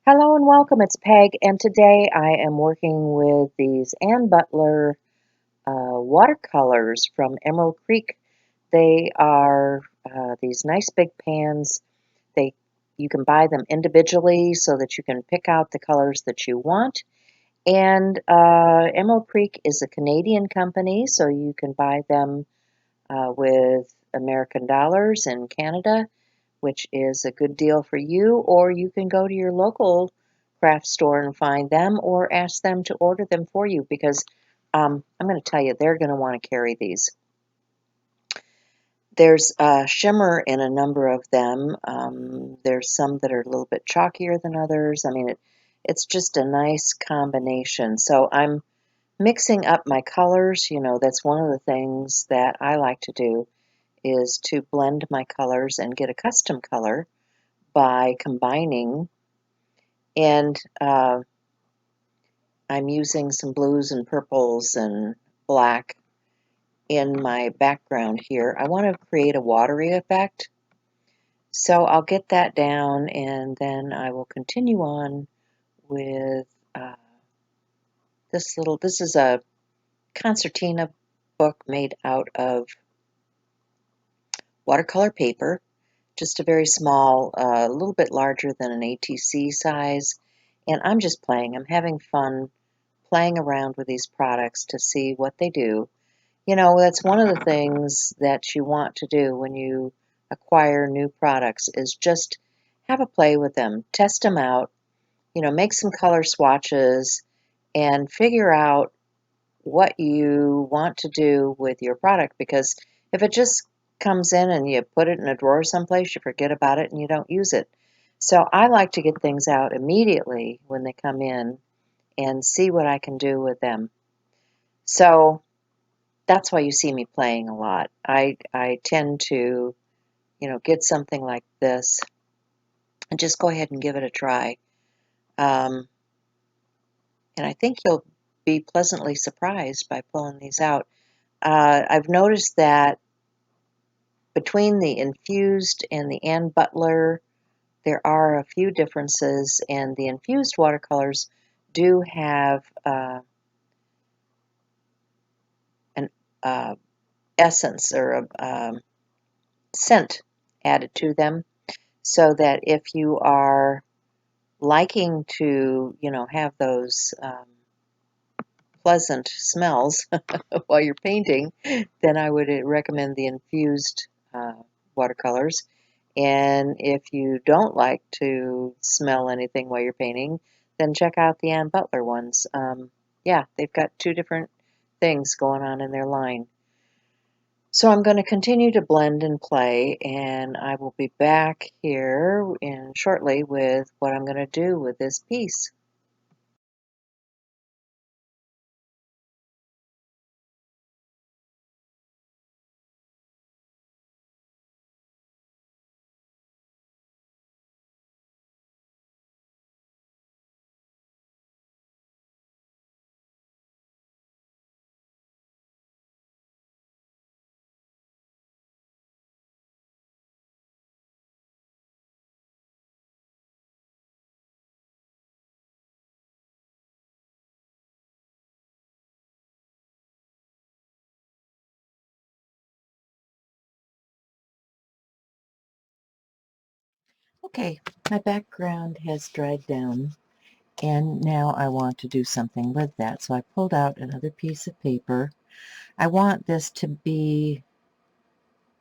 Hello and welcome. It's Peg, and today I am working with these Ann Butler watercolors from Emerald Creek. They are these nice big pans. They You can buy them individually so that you can pick out the colors that you want. And Emerald Creek is a Canadian company, so you can buy them with American dollars in Canada, which is a good deal for you, or you can go to your local craft store and find them or ask them to order them for you because I'm going to tell you, they're going to want to carry these. There's shimmer in a number of them. There's some that are a little bit chalkier than others. I mean, it's just a nice combination. So I'm mixing up my colors. You know, that's one of the things that I like to do is to blend my colors and get a custom color by combining. And I'm using some blues and purples and black in my background here. I want to create a watery effect. So I'll get that down and then I will continue on with uh, this is a concertina book made out of watercolor paper, just a very small, a little bit larger than an ATC size. And I'm just playing. I'm having fun playing around with these products to see what they do. You know, that's one of the things that you want to do when you acquire new products is just have a play with them, test them out, you know, make some color swatches and figure out what you want to do with your product, because if it just comes in and you put it in a drawer someplace, you forget about it and you don't use it. So I like to get things out immediately when they come in and see what I can do with them. So that's why you see me playing a lot. I tend to, you know, get something like this and just go ahead and give it a try. Um, and I think you'll be pleasantly surprised by pulling these out. I've noticed that between the infused and the Ann Butler, there are a few differences, and the infused watercolors do have an essence or a scent added to them, so that if you are liking to, you know, have those pleasant smells while you're painting, then I would recommend the infused watercolors. And if you don't like to smell anything while you're painting, then check out the Ann Butler ones. Yeah, they've got two different things going on in their line. So I'm going to continue to blend and play, and I will be back here in shortly with what I'm going to do with this piece. Okay, my background has dried down, and now I want to do something with that. So I pulled out another piece of paper. I want this to be,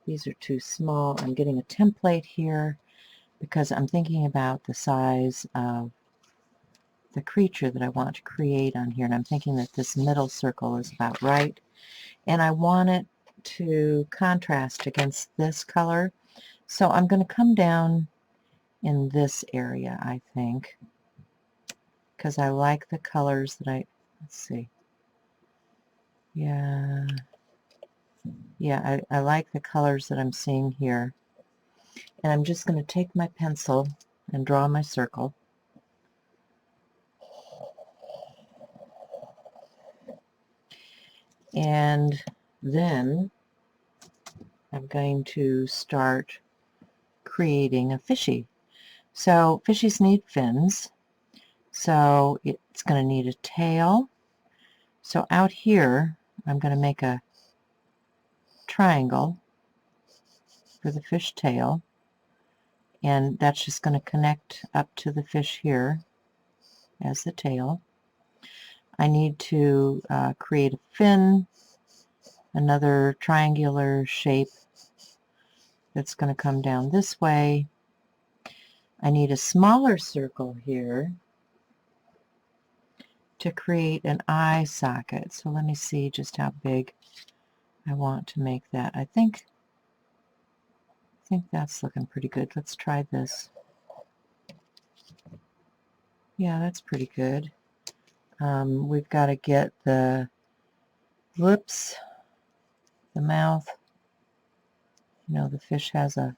these are too small. I'm getting a template here because I'm thinking about the size of the creature that I want to create on here, and I'm thinking that this middle circle is about right, and I want it to contrast against this color. So I'm going to come down in this area, I think, because I like the colors that let's see, yeah, I like the colors that I'm seeing here. And I'm just going to take my pencil and draw my circle. And then I'm going to start creating a fishy. So fishies need fins, So it's going to need a tail. So out here, I'm going to make a triangle for the fish tail, and that's just going to connect up to the fish here as the tail. I need to create a fin, another triangular shape that's going to come down this way. I need a smaller circle here to create an eye socket. So let me see just how big I want to make that. I think that's looking pretty good. Let's try this. Yeah, that's pretty good. We've got to get the lips, the mouth. You know, the fish has a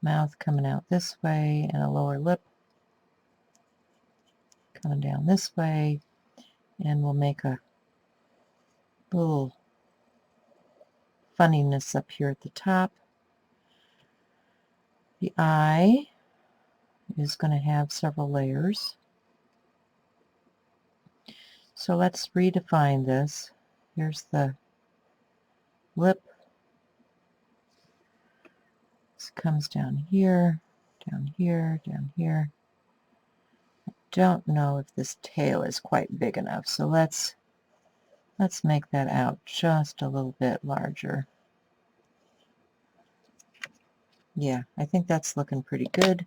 mouth coming out this way and a lower lip coming down this way, and we'll make a little funniness up here at the top. The eye is going to have several layers. So let's redefine this. Here's the lip. This comes down here, down here, down here. I don't know if this tail is quite big enough, so let's make that out just a little bit larger. Yeah, I think that's looking pretty good.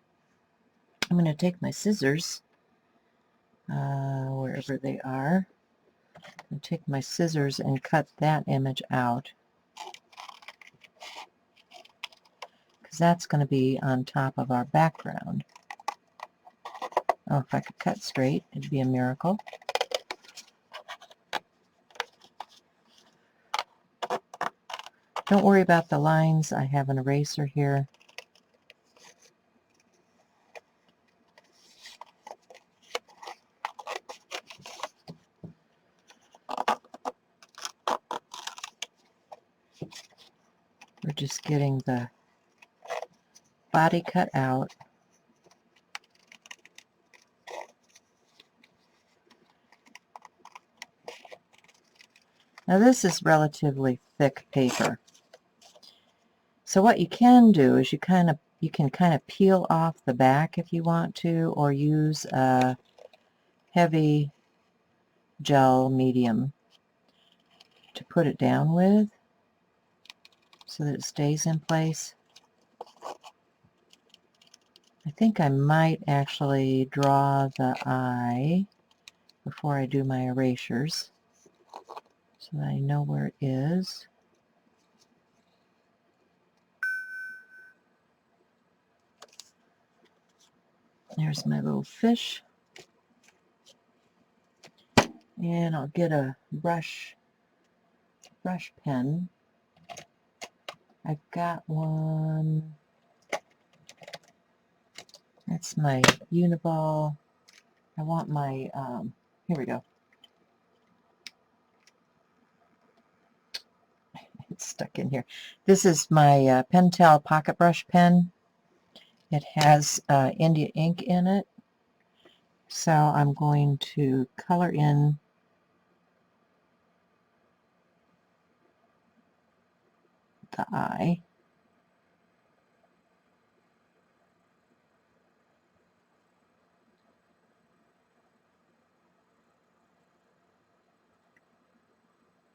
I'm going to take my scissors, wherever they are, and take my scissors and cut that image out, because that's going to be on top of our background. Oh, if I could cut straight, it'd be a miracle. Don't worry about the lines. I have an eraser here. We're just getting the body cut out. Now this is relatively thick paper. So what you can do is you can kind of peel off the back if you want to, or use a heavy gel medium to put it down with so that it stays in place. I think I might actually draw the eye before I do my erasures so that I know where it is. There's my little fish. And I'll get a brush pen. I've got one. That's my Uniball. I want my, here we go. It's stuck in here. This is my Pentel pocket brush pen. It has India ink in it. So I'm going to color in the eye.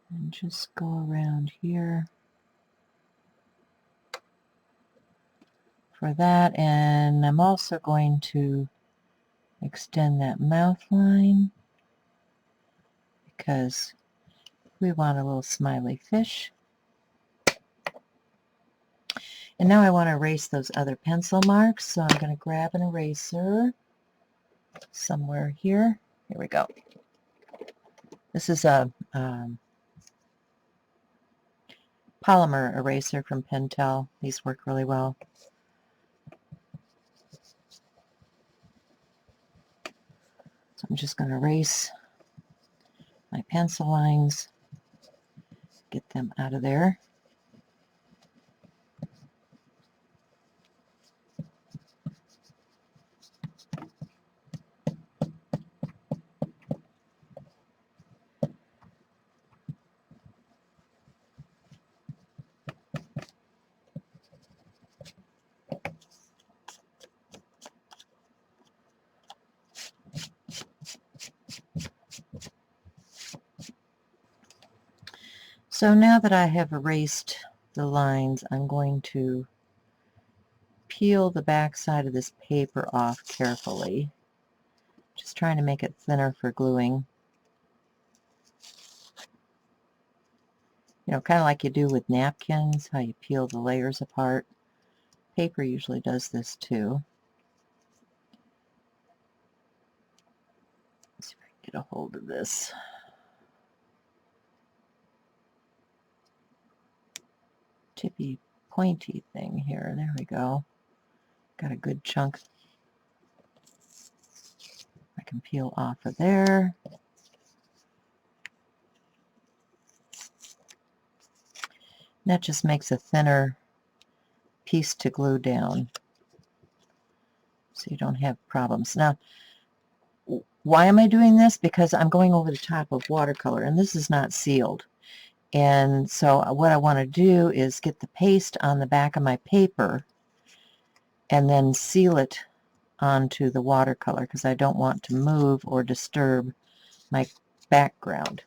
And just go around here for that. And I'm also going to extend that mouth line because we want a little smiley fish. And now I want to erase those other pencil marks, so I'm going to grab an eraser somewhere here. Here we go. This is a polymer eraser from Pentel. These work really well. So I'm just going to erase my pencil lines, get them out of there. So now that I have erased the lines, I'm going to peel the back side of this paper off carefully. Just trying to make it thinner for gluing. You know, kind of like you do with napkins, how you peel the layers apart. Paper usually does this too. Let's see if I can get a hold of this. Tippy, pointy thing here. There we go. Got a good chunk I can peel off of there. That just makes a thinner piece to glue down, so you don't have problems. Now, why am I doing this? Because I'm going over the top of watercolor, and this is not sealed. And so what I want to do is get the paste on the back of my paper and then seal it onto the watercolor, because I don't want to move or disturb my background.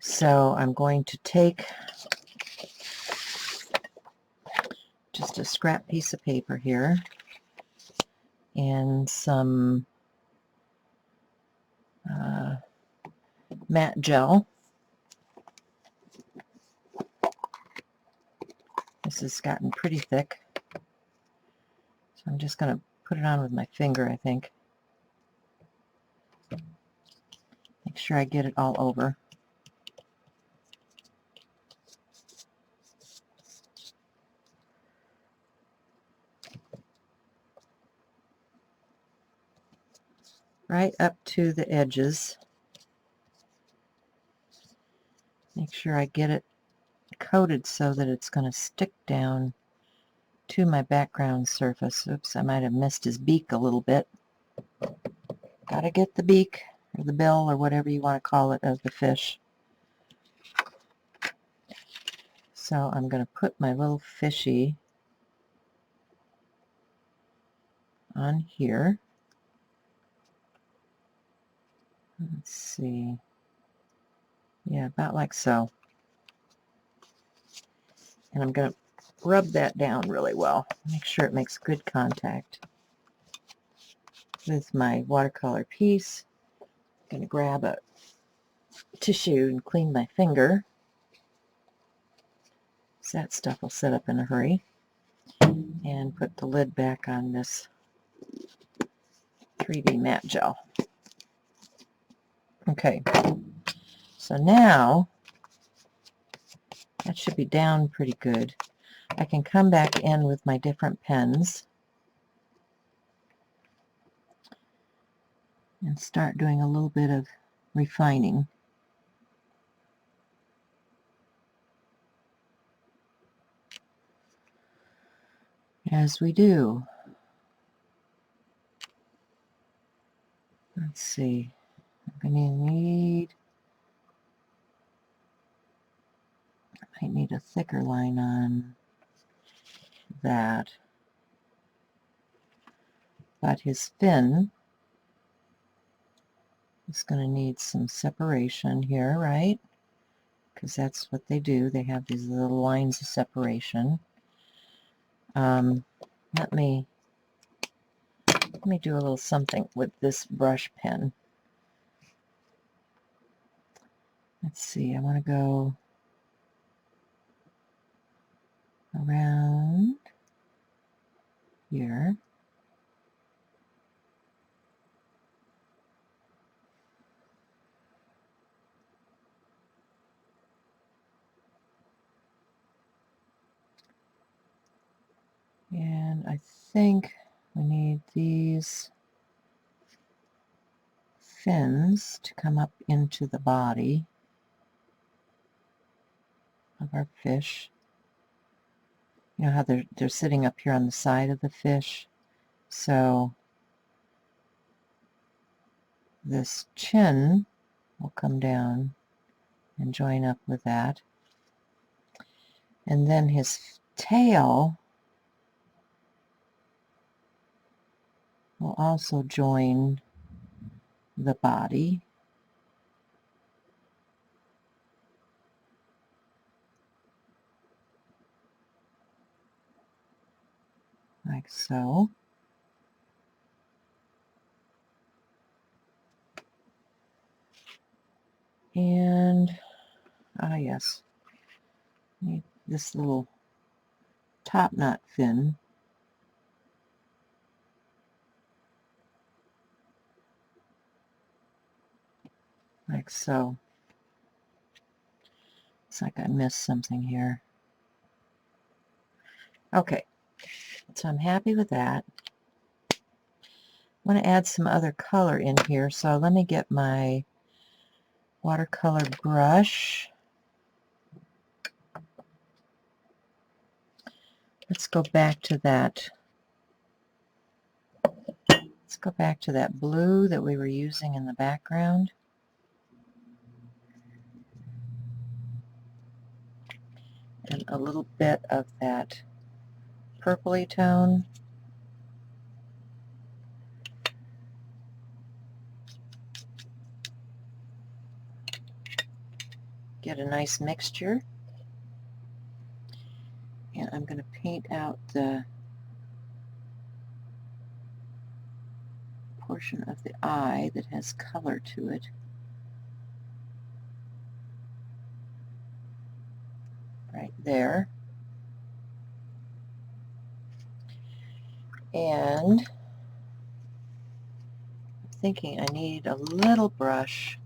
So I'm going to take just a scrap piece of paper here and some matte gel. This has gotten pretty thick, so I'm just going to put it on with my finger, I think. Make sure I get it all over. Right up to the edges. Make sure I get it coated so that it's going to stick down to my background surface. Oops, I might have missed his beak a little bit. Gotta get the beak, or the bill, or whatever you want to call it, of the fish. So I'm going to put my little fishy on here. Let's see. Yeah, about like so. And I'm going to rub that down really well. Make sure it makes good contact with my watercolor piece. I'm going to grab a tissue and clean my finger, so that stuff will set up in a hurry. And put the lid back on this 3B matte gel. Okay, so now that should be down pretty good. I can come back in with my different pens and start doing a little bit of refining. As we do. Let's see. I'm going to need, I might need a thicker line on that. But his fin is going to need some separation here, right? Because that's what they do. They have these little lines of separation. Let me do a little something with this brush pen. Let's see, I want to go around here. And I think we need these fins to come up into the body of our fish. You know how they're sitting up here on the side of the fish? So this chin will come down and join up with that. And then his tail will also join the body. like so. And, yes, need this little top knot fin. Like so. Looks like I missed something here. Okay, so I'm happy with that. I want to add some other color in here, so let me get my watercolor brush. Let's go back to that. Let's go back to that blue that we were using in the background. And a little bit of that purpley tone. Get a nice mixture. And I'm going to paint out the portion of the eye that has color to it. Right there. And I'm thinking I need a little brush.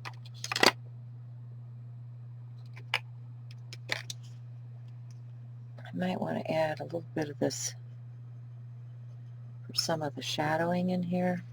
I might want to add a little bit of this for some of the shadowing in here.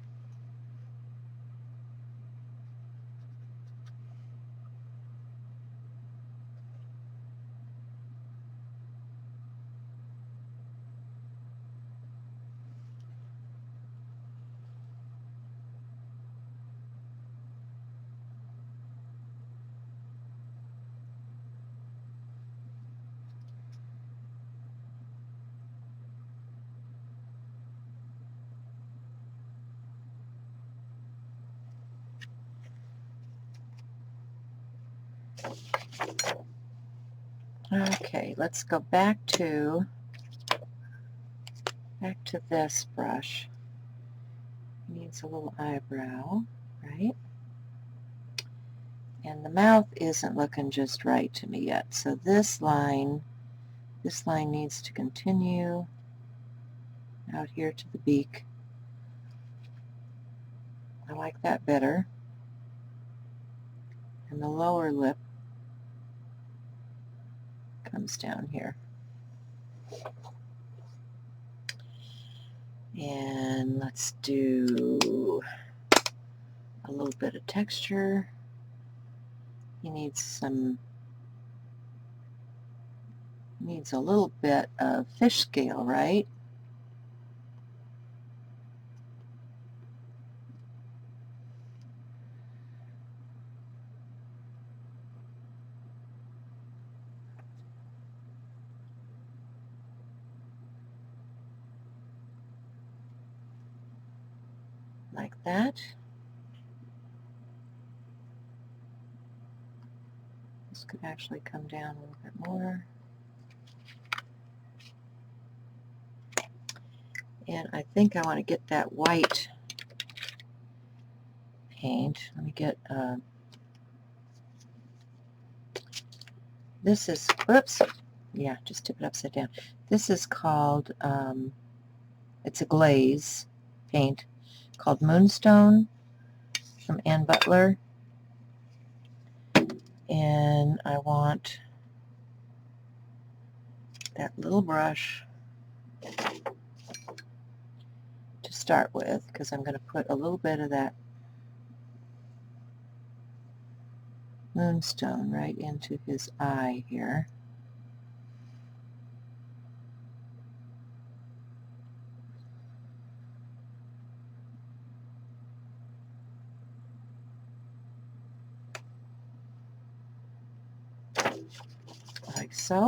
Okay, let's go back to this brush. Needs a little eyebrow, right? And the mouth isn't looking just right to me yet. So this line needs to continue out here to the beak. I like that better. And the lower lip comes down here. And let's do a little bit of texture. He needs a little bit of fish scale, right? Like that. This could actually come down a little bit more. And I think I want to get that white paint. Let me get, this is, oops, yeah, just tip it upside down. This is called, it's a glaze paint called Moonstone from Ann Butler. And I want that little brush to start with, because I'm going to put a little bit of that moonstone right into his eye here. Like so.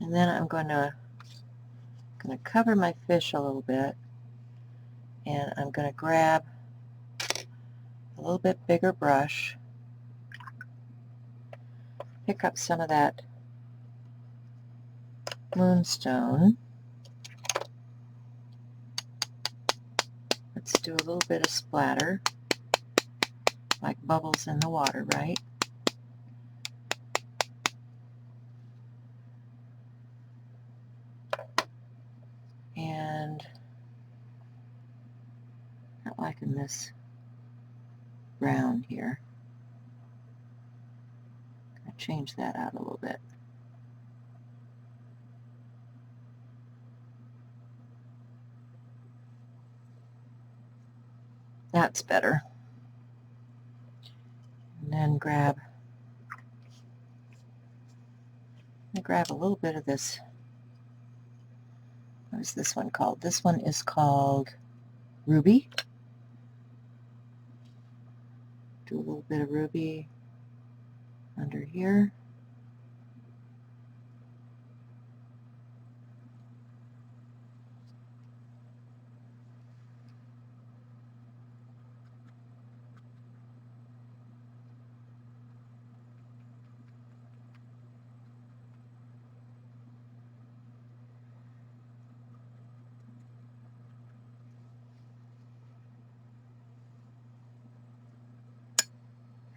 And then I'm going to cover my fish a little bit, and I'm going to grab a little bit bigger brush, pick up some of that moonstone. Let's do a little bit of splatter, like bubbles in the water, right? And not liking this brown here. I'll change that out a little bit. That's better. And then grab a little bit of this. What is this one called? This one is called Ruby. Do a little bit of ruby under here.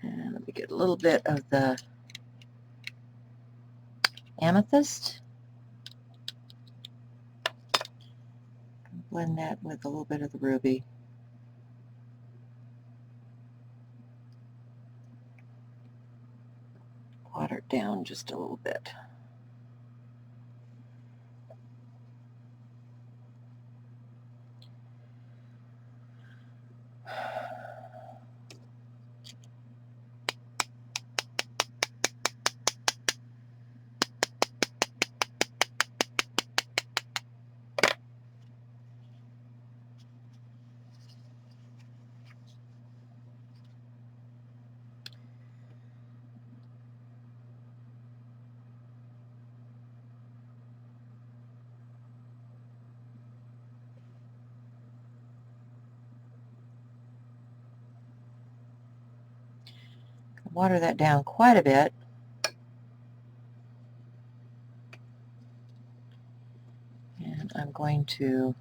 And let me get a little bit of the amethyst. Blend that with a little bit of the ruby. Water it down just a little bit. Water that down quite a bit. And I'm going to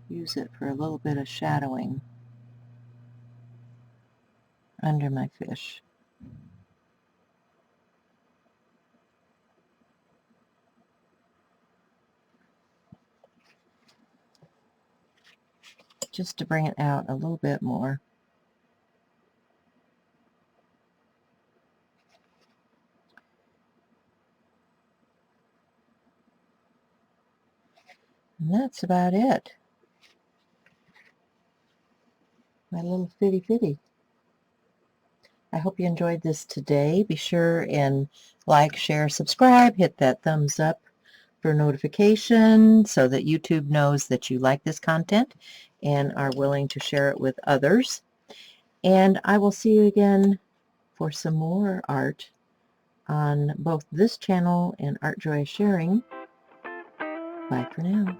use it for a little bit of shadowing under my fish. Just to bring it out a little bit more. And that's about it. My little fitty. I hope you enjoyed this today. Be sure and like, share, subscribe, hit that thumbs up for notification so that YouTube knows that you like this content and are willing to share it with others. And I will see you again for some more art on both this channel and Art Joy Sharing. Bye for now.